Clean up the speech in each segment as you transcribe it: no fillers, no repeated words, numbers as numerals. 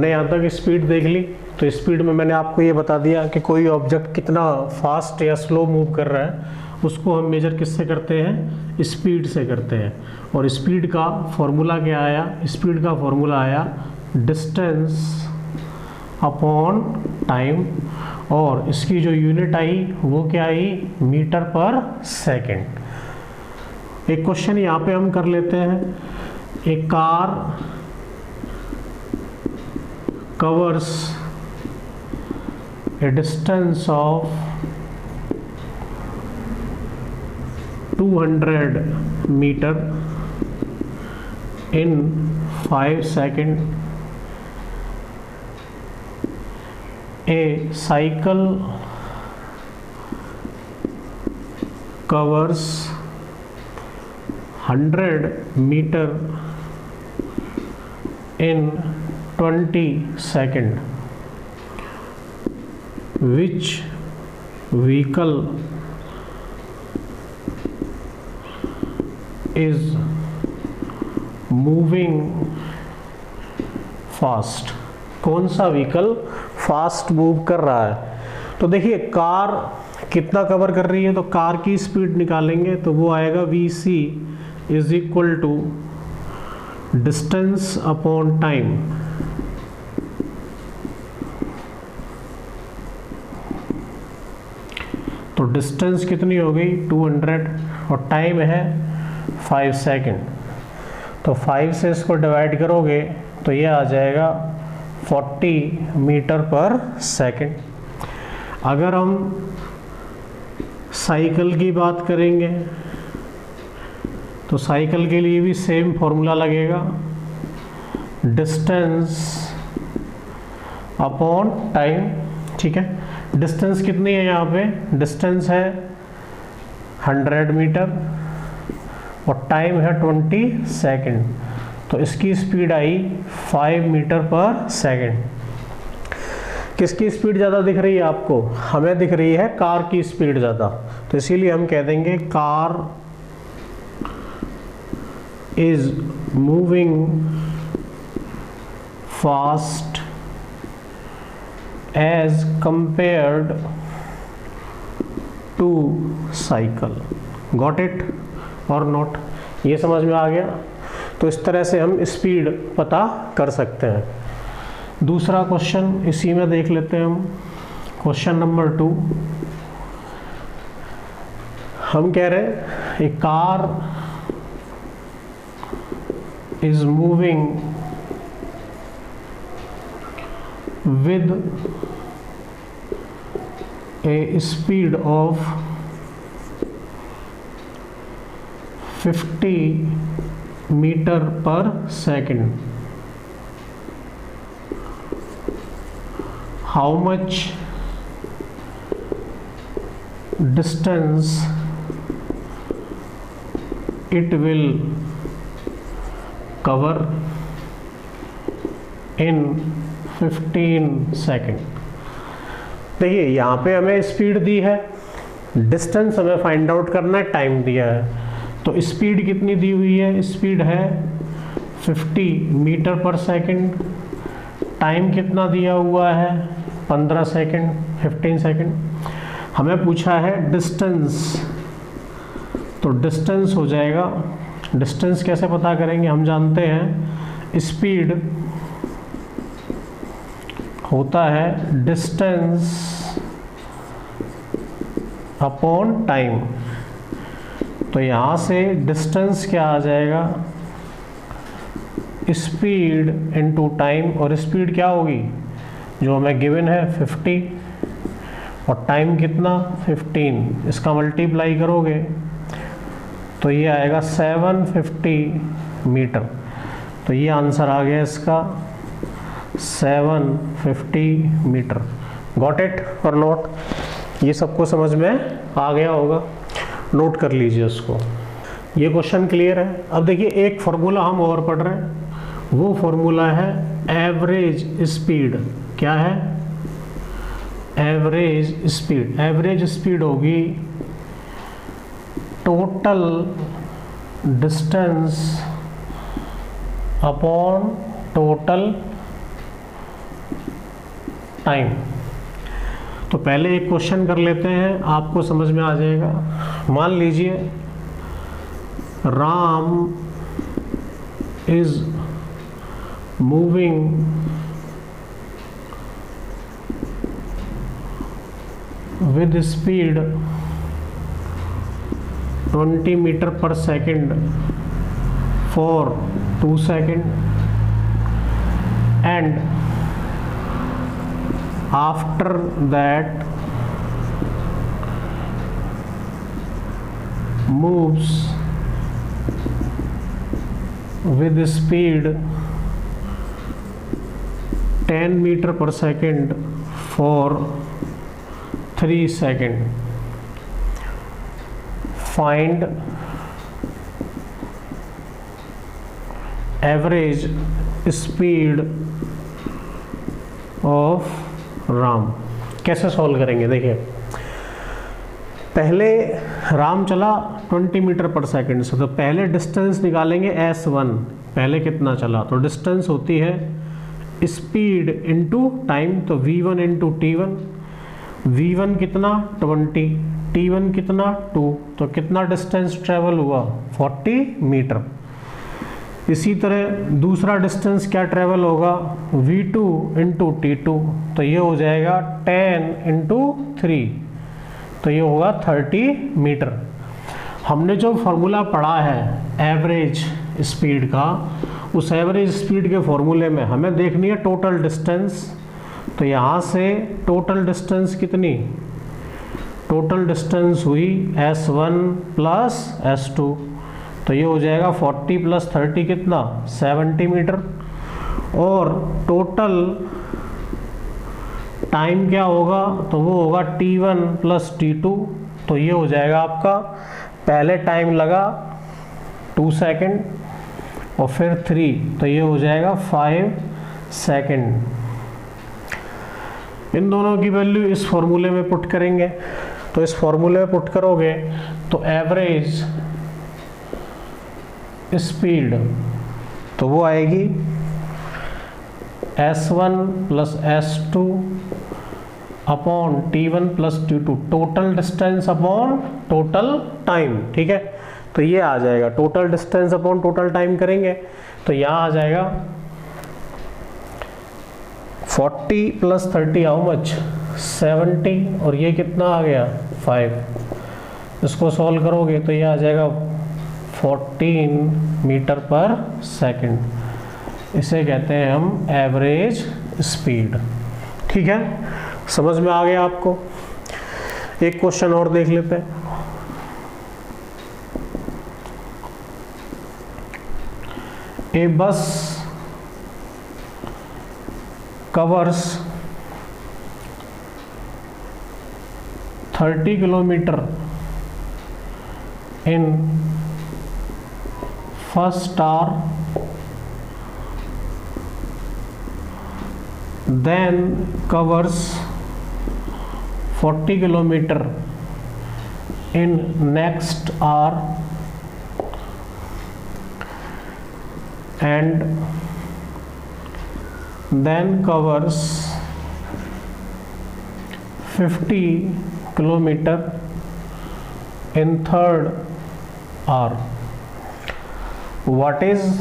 हमने यहाँ तक स्पीड देख ली। तो स्पीड में मैंने आपको ये बता दिया कि कोई ऑब्जेक्ट कितना फास्ट या स्लो मूव कर रहा है, उसको हम मेजर किससे करते हैं, स्पीड से करते हैं। और स्पीड का फॉर्मूला क्या आया, स्पीड का फॉर्मूला आया डिस्टेंस अपॉन टाइम, और इसकी जो यूनिट आई वो क्या आई, मीटर पर सेकेंड। एक क्वेश्चन यहाँ पे हम कर लेते हैं। A car covers a distance of 200 meter in 5 seconds. A cycle covers 100 meter in 20 seconds. Which vehicle is moving fast? कौन सा व्हीकल फास्ट मूव कर रहा है? तो देखिए कार कितना कवर कर रही है, तो कार की स्पीड निकालेंगे तो वो आएगा VC is equal to distance upon time. तो डिस्टेंस कितनी हो गई 200 और टाइम है 5 सेकंड। तो 5 से इसको डिवाइड करोगे तो ये आ जाएगा 40 मीटर पर सेकंड। अगर हम साइकिल की बात करेंगे तो साइकिल के लिए भी सेम फॉर्मूला लगेगा, डिस्टेंस अपॉन टाइम। ठीक है, डिस्टेंस कितनी है यहाँ पे, डिस्टेंस है 100 मीटर और टाइम है 20 सेकंड। तो इसकी स्पीड आई 5 मीटर पर सेकंड। किसकी स्पीड ज़्यादा दिख रही है आपको, हमें दिख रही है कार की स्पीड ज़्यादा। तो इसीलिए हम कह देंगे car is moving fast as compared to cycle. Got it or not? ये समझ में आ गया। तो इस तरह से हम स्पीड पता कर सकते हैं। दूसरा क्वेश्चन इसी में देख लेते हैं हम, क्वेश्चन नंबर 2। हम कह रहे हैं a car is moving with a speed of 50 meter per second. How much distance it will cover in 15 second. देखिए यहाँ पे हमें स्पीड दी है, डिस्टेंस हमें फाइंड आउट करना है, टाइम दिया है। तो स्पीड कितनी दी हुई है, स्पीड है 50 मीटर पर सेकेंड। टाइम कितना दिया हुआ है 15 सेकेंड, 15 सेकेंड। हमें पूछा है डिस्टेंस, तो डिस्टेंस हो जाएगा, डिस्टेंस कैसे पता करेंगे, हम जानते हैं स्पीड होता है डिस्टेंस अपॉन टाइम। तो यहाँ से डिस्टेंस क्या आ जाएगा, स्पीड इनटू टाइम, और स्पीड क्या होगी जो हमें गिवन है 50 और टाइम कितना 15, इसका मल्टीप्लाई करोगे तो ये आएगा 750 मीटर। तो ये आंसर आ गया इसका 750 मीटर। गॉट इट और नोट? ये सबको समझ में आ गया होगा, नोट कर लीजिए उसको। ये क्वेश्चन क्लियर है। अब देखिए एक फार्मूला हम और पढ़ रहे हैं, वो फार्मूला है एवरेज स्पीड। क्या है, एवरेज स्पीड। एवरेज स्पीड होगी total distance upon total time. तो पहले एक क्वेश्चन कर लेते हैं, आपको समझ में आ जाएगा। मान लीजिए Ram is moving with speed 20 meter per second for 2 seconds and after that moves with speed 10 meter per second for 3 seconds. Find average speed of Ram. कैसे सॉल्व करेंगे? देखिए, पहले राम चला 20 मीटर पर सेकंड से, तो पहले डिस्टेंस निकालेंगे S1। पहले कितना चला? तो डिस्टेंस होती है स्पीड इनटू टाइम, तो V1 इंटू T1। V1 कितना? 20, T1 कितना? 2, तो कितना डिस्टेंस ट्रेवल हुआ? 40 मीटर। इसी तरह दूसरा डिस्टेंस क्या ट्रेवल होगा? V2 इंटू T2, तो ये हो जाएगा 10 इंटू 3, तो ये होगा 30 मीटर। हमने जो फॉर्मूला पढ़ा है एवरेज स्पीड का, उस एवरेज स्पीड के फॉर्मूले में हमें देखनी है टोटल डिस्टेंस। तो यहाँ से टोटल डिस्टेंस कितनी? टोटल डिस्टेंस हुई S1 प्लस S2, तो ये हो जाएगा 40 प्लस 30 कितना? 70 मीटर। और टोटल टाइम क्या होगा? तो वो होगा T1 प्लस T2, तो ये हो जाएगा आपका, पहले टाइम लगा 2 सेकेंड और फिर 3, तो ये हो जाएगा 5 सेकेंड। इन दोनों की वैल्यू इस फॉर्मूले में पुट करेंगे, तो इस फॉर्मूले में पुट करोगे तो एवरेज स्पीड तो वो आएगी S1 plus S2 upon T1 plus T2, total distance upon total time. ठीक है, तो ये आ जाएगा total distance upon total time करेंगे, तो यहाँ आ जाएगा 40 प्लस 30 हाउ मच? 70, और ये कितना आ गया? 5। इसको सॉल्व करोगे तो ये आ जाएगा 14 मीटर पर सेकंड। इसे कहते हैं हम एवरेज स्पीड। ठीक है, समझ में आ गया आपको? एक क्वेश्चन और देख लेते हैं। ए बस covers 30 kilometer in first hour, then covers 40 kilometer in next hour and then covers 50 kilometer in third hour. What is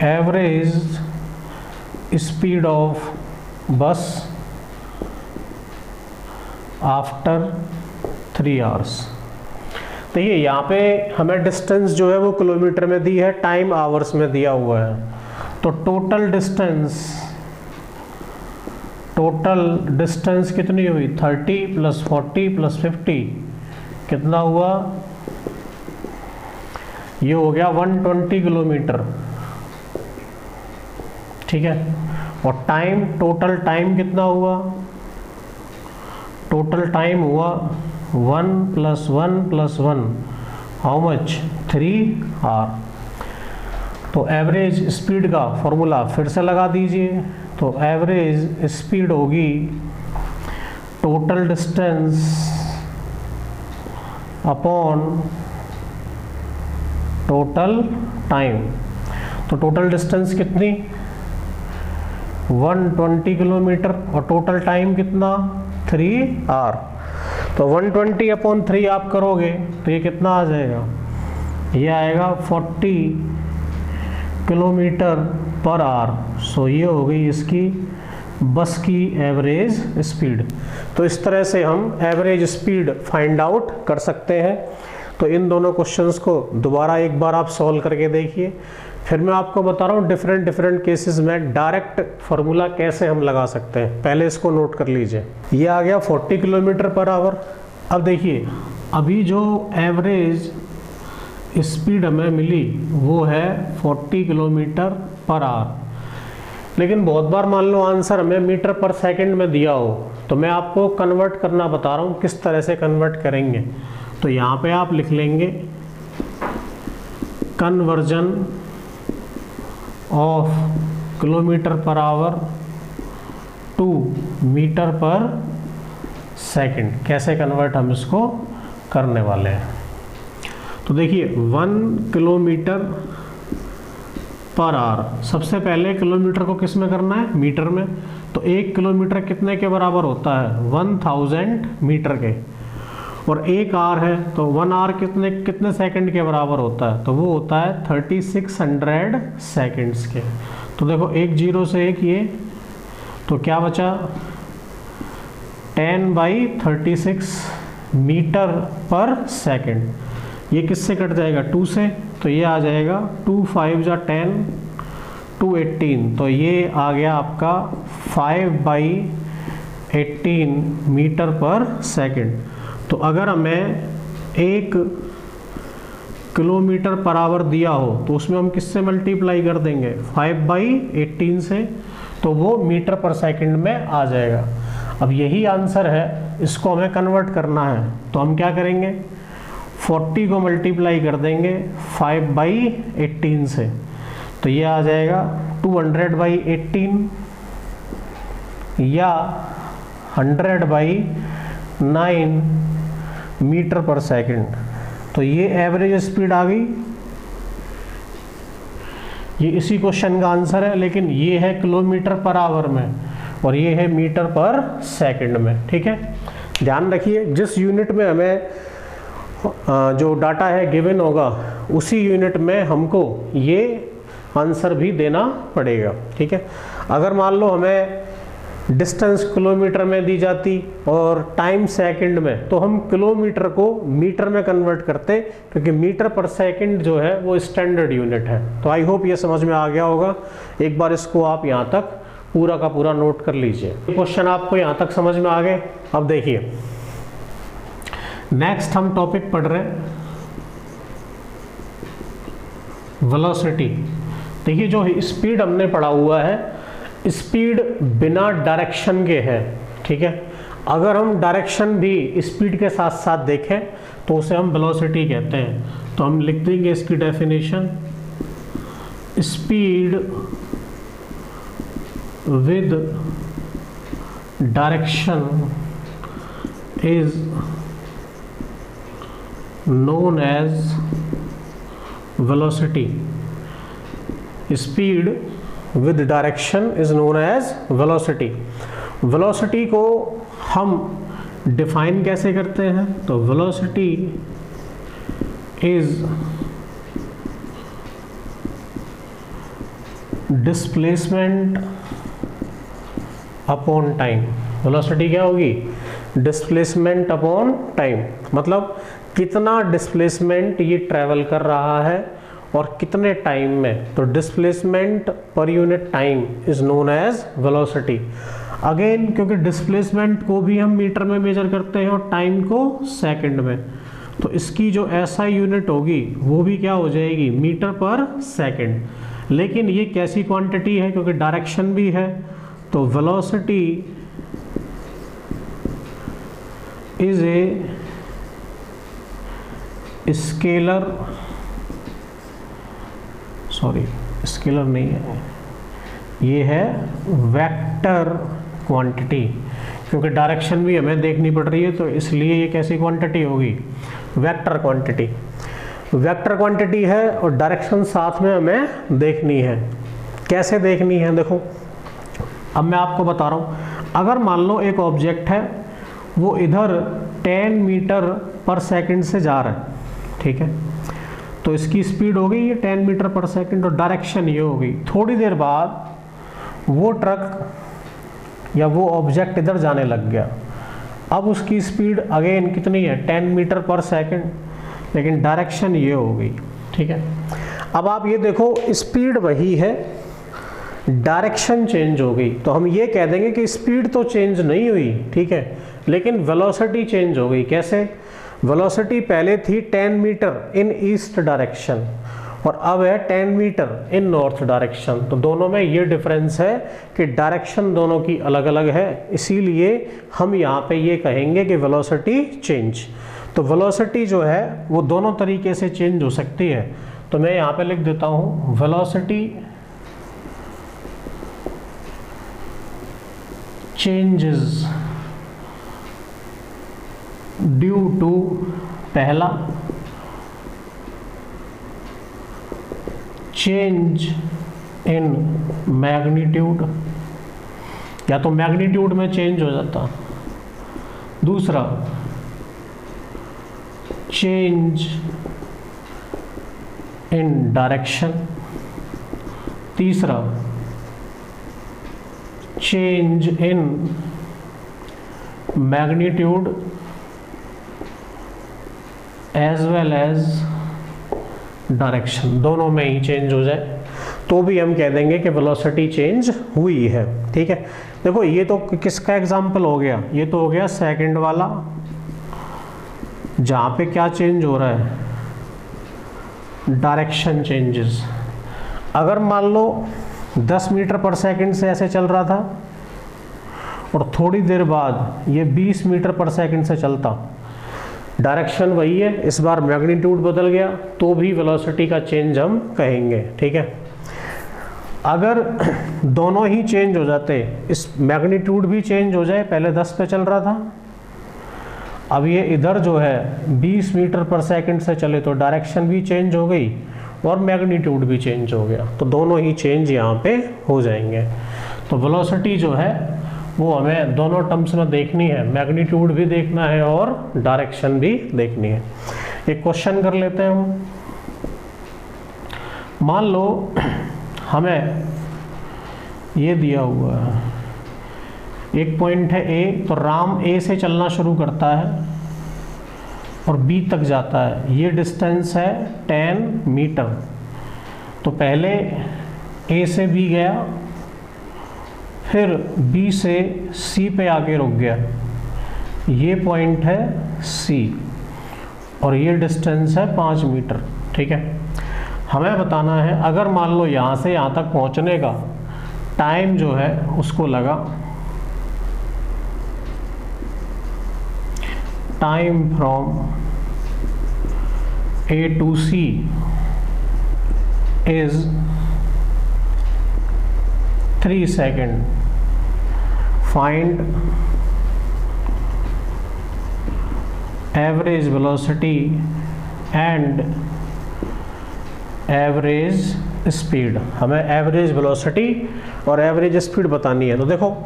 average speed of bus after 3 hours? देखिए यहाँ पे हमें डिस्टेंस जो है वो किलोमीटर में दी है, टाइम आवर्स में दिया हुआ है। तो टोटल डिस्टेंस कितनी हुई? 30 प्लस 40 प्लस 50 कितना हुआ? ये हो गया 120 किलोमीटर। ठीक है, और टाइम, टोटल टाइम कितना हुआ? टोटल टाइम हुआ 1 plus 1 plus 1 how much? 3 hour. तो एवरेज स्पीड का फॉर्मूला फिर से लगा दीजिए। तो एवरेज स्पीड होगी total distance upon total time. तो टोटल डिस्टेंस कितनी? 120 किलोमीटर और टोटल टाइम कितना 3 आवर। तो 120/3 आप करोगे तो ये कितना आ जाएगा, ये आएगा 40 किलोमीटर पर आवर। सो ये हो गई इसकी बस की एवरेज स्पीड। तो इस तरह से हम एवरेज स्पीड फाइंड आउट कर सकते हैं। तो इन दोनों क्वेश्चंस को दोबारा एक बार आप सॉल्व करके देखिए, फिर मैं आपको बता रहा हूँ डिफरेंट केसेस में डायरेक्ट फार्मूला कैसे हम लगा सकते हैं। पहले इसको नोट कर लीजिए, ये आ गया 40 किलोमीटर पर आवर। अब देखिए अभी जो एवरेज स्पीड हमें मिली वो है 40 किलोमीटर पर आवर, लेकिन बहुत बार मान लो आंसर हमें मीटर पर सेकंड में दिया हो, तो मैं आपको कन्वर्ट करना बता रहा हूँ किस तरह से कन्वर्ट करेंगे। तो यहाँ पे आप लिख लेंगे conversion of kilometre per hour to metre per second. कैसे कन्वर्ट हम इसको करने वाले हैं। तो देखिए 1 किलोमीटर पर आवर, सबसे पहले किलोमीटर को किस में करना है, मीटर में। तो 1 किलोमीटर कितने के बराबर होता है, 1000 मीटर के। और 1 आवर है तो 1 आवर कितने सेकंड के बराबर होता है, तो वो होता है 3600 सेकंड्स के। तो देखो 1 0 से 1 ये, तो क्या बचा 10/36 मीटर पर सेकंड। ये किससे कट जाएगा, 2 से, तो ये आ जाएगा 2 5 जा 10, 218। तो ये आ गया आपका 5/18 मीटर पर सेकंड। तो अगर हमें 1 किलोमीटर पर आवर दिया हो तो उसमें हम किससे मल्टीप्लाई कर देंगे, 5/18 से, तो वो मीटर पर सेकंड में आ जाएगा। अब यही आंसर है, इसको हमें कन्वर्ट करना है। तो हम क्या करेंगे, 40 को मल्टीप्लाई कर देंगे 5/18 से, तो ये आ जाएगा 200/18 या 100/9 मीटर पर सेकंड। तो ये एवरेज स्पीड आ गई। ये इसी क्वेश्चन का आंसर है, लेकिन ये है किलोमीटर पर आवर में और ये है मीटर पर सेकंड में। ठीक है, ध्यान रखिए जिस यूनिट में हमें जो डाटा है गिवन होगा उसी यूनिट में हमको ये आंसर भी देना पड़ेगा। ठीक है, अगर मान लो हमें डिस्टेंस किलोमीटर में दी जाती और टाइम सेकंड में, तो हम किलोमीटर को मीटर में कन्वर्ट करते, क्योंकि मीटर पर सेकंड जो है वो स्टैंडर्ड यूनिट है। तो आई होप ये समझ में आ गया होगा। एक बार इसको आप यहाँ तक पूरा का पूरा नोट कर लीजिए। क्वेश्चन आपको यहाँ तक समझ में आ गए। अब देखिए नेक्स्ट हम टॉपिक पढ़ रहे हैं वेलोसिटी। देखिए जो स्पीड हमने पढ़ा हुआ है, स्पीड बिना डायरेक्शन के है। ठीक है, अगर हम डायरेक्शन भी स्पीड के साथ साथ देखें तो उसे हम वेलोसिटी कहते हैं। तो हम लिख देंगे इसकी definition, speed with direction is known as velocity. Speed with direction is known as velocity. Velocity को हम डिफाइन कैसे करते हैं, तो velocity is displacement upon time. velocity क्या होगी, displacement upon time, मतलब कितना डिस्प्लेसमेंट ये ट्रैवल कर रहा है और कितने टाइम में। तो displacement per unit time is known as velocity. Again क्योंकि डिस्प्लेसमेंट को भी हम मीटर में मेजर करते हैं और टाइम को सेकंड में, तो इसकी जो एसआई यूनिट होगी वो भी क्या हो जाएगी, मीटर पर सेकंड। लेकिन ये कैसी क्वांटिटी है, क्योंकि डायरेक्शन भी है, तो velocity is a scalar, sorry scalar नहीं है, ये है वेक्टर क्वांटिटी। क्योंकि डायरेक्शन भी हमें देखनी पड़ रही है, तो इसलिए ये कैसी क्वांटिटी होगी, वेक्टर क्वांटिटी। वेक्टर क्वांटिटी है और डायरेक्शन साथ में हमें देखनी है। कैसे देखनी है, देखो अब मैं आपको बता रहा हूँ, अगर मान लो एक ऑब्जेक्ट है वो इधर 10 मीटर पर सेकंड से जा रहा है, ठीक है, तो इसकी स्पीड हो गई ये 10 मीटर पर सेकंड और डायरेक्शन ये हो गई। थोड़ी देर बाद वो ट्रक या वो ऑब्जेक्ट इधर जाने लग गया, अब उसकी स्पीड अगेन कितनी है 10 मीटर पर सेकंड, लेकिन डायरेक्शन ये हो गई, ठीक है। अब आप ये देखो स्पीड वही है, डायरेक्शन चेंज हो गई, तो हम ये कह देंगे कि स्पीड तो चेंज नहीं हुई, ठीक है, लेकिन वेलोसिटी चेंज हो गई। कैसे? वेलोसिटी पहले थी 10 मीटर इन ईस्ट डायरेक्शन और अब है 10 मीटर इन नॉर्थ डायरेक्शन, तो दोनों में ये डिफरेंस है कि डायरेक्शन दोनों की अलग अलग है, इसीलिए हम यहाँ पे ये कहेंगे कि वेलोसिटी चेंज। तो वेलोसिटी जो है वो दोनों तरीके से चेंज हो सकती है, तो मैं यहाँ पे लिख देता हूँ वेलोसिटी चेंजेस ड्यू टू, पहला चेंज इन मैग्नीट्यूड, या तो मैग्नीट्यूड में चेंज हो जाता, दूसरा चेंज इन डायरेक्शन, तीसरा change in magnitude as well as direction, दोनों में ही चेंज हो जाए तो भी हम कह देंगे कि वेलोसिटी चेंज हुई है, ठीक है। देखो ये तो किसका एग्जाम्पल हो गया, ये तो हो गया सेकंड वाला, जहाँ पे क्या चेंज हो रहा है, डायरेक्शन चेंजेस। अगर मान लो 10 मीटर पर सेकंड से ऐसे चल रहा था और थोड़ी देर बाद ये 20 मीटर पर सेकंड से चलता, डायरेक्शन वही है, इस बार मैग्नीट्यूड बदल गया, तो भी वेलोसिटी का चेंज हम कहेंगे, ठीक है। अगर दोनों ही चेंज हो जाते, इस मैग्नीट्यूड भी चेंज हो जाए, पहले 10 पे चल रहा था, अब ये इधर जो है 20 मीटर पर सेकंड से चले, तो डायरेक्शन भी चेंज हो गई और मैग्नीट्यूड भी चेंज हो गया, तो दोनों ही चेंज यहाँ पे हो जाएंगे। तो वेलोसिटी जो है वो हमें दोनों टर्म्स में देखनी है, मैग्नीट्यूड भी देखना है और डायरेक्शन भी देखनी है। एक क्वेश्चन कर लेते हैं हम। मान लो हमें ये दिया हुआ है, एक पॉइंट है ए, तो राम ए से चलना शुरू करता है और बी तक जाता है, ये डिस्टेंस है 10 मीटर, तो पहले ए से बी गया, फिर बी से सी पे आके रुक गया, ये पॉइंट है सी और ये डिस्टेंस है 5 मीटर, ठीक है। हमें बताना है अगर मान लो यहाँ से यहाँ तक पहुँचने का टाइम जो है उसको लगा, time from A to C is 3 second, find average velocity and average speed. हमें एवरेज वेलोसिटी और एवरेज स्पीड बतानी है। तो देखो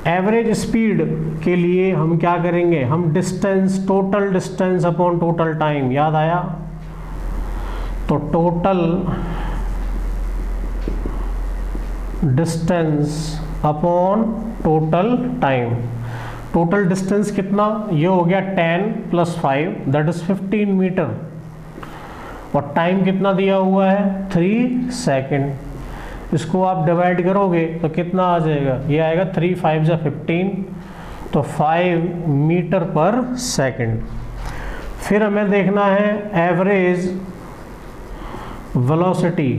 एवरेज स्पीड के लिए हम क्या करेंगे, हम distance, total distance upon total time, याद आया, तो total distance upon total time. Total distance कितना, ये हो गया 10 + 5 दैट इज 15 मीटर, और टाइम कितना दिया हुआ है 3 सेकेंड। इसको आप डिवाइड करोगे तो कितना आ जाएगा, ये आएगा 3 × 5 = 15, तो 5 मीटर पर सेकेंड। फिर हमें देखना है एवरेज वेलोसिटी,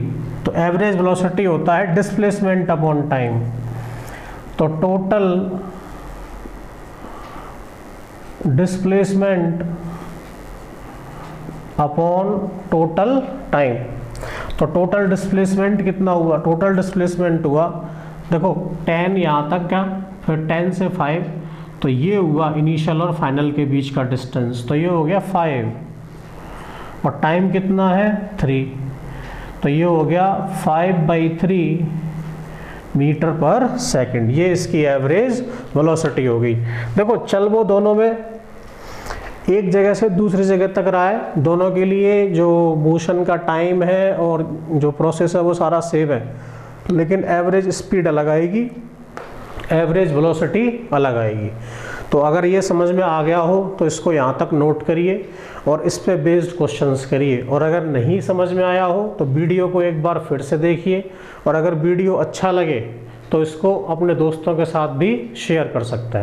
तो एवरेज वेलोसिटी होता है डिस्प्लेसमेंट अपॉन टाइम, तो total displacement upon total time. तो टोटल डिस्प्लेसमेंट कितना हुआ, टोटल डिस्प्लेसमेंट हुआ, देखो 10 यहाँ तक का, फिर 10 से 5, तो ये हुआ इनिशियल और फाइनल के बीच का डिस्टेंस, तो ये हो गया 5, और टाइम कितना है 3, तो ये हो गया 5/3 मीटर पर सेकंड, ये इसकी एवरेज वेलोसिटी हो गई। देखो चल वो दोनों में एक जगह से दूसरी जगह तक रहा है, दोनों के लिए जो मोशन का टाइम है और जो प्रोसेस है वो सारा सेम है, लेकिन एवरेज स्पीड अलग आएगी, एवरेज वेलोसिटी अलग आएगी। तो अगर ये समझ में आ गया हो तो इसको यहाँ तक नोट करिए और इस पे बेस्ड क्वेश्चंस करिए, और अगर नहीं समझ में आया हो तो वीडियो को एक बार फिर से देखिए, और अगर वीडियो अच्छा लगे तो इसको अपने दोस्तों के साथ भी शेयर कर सकते हैं।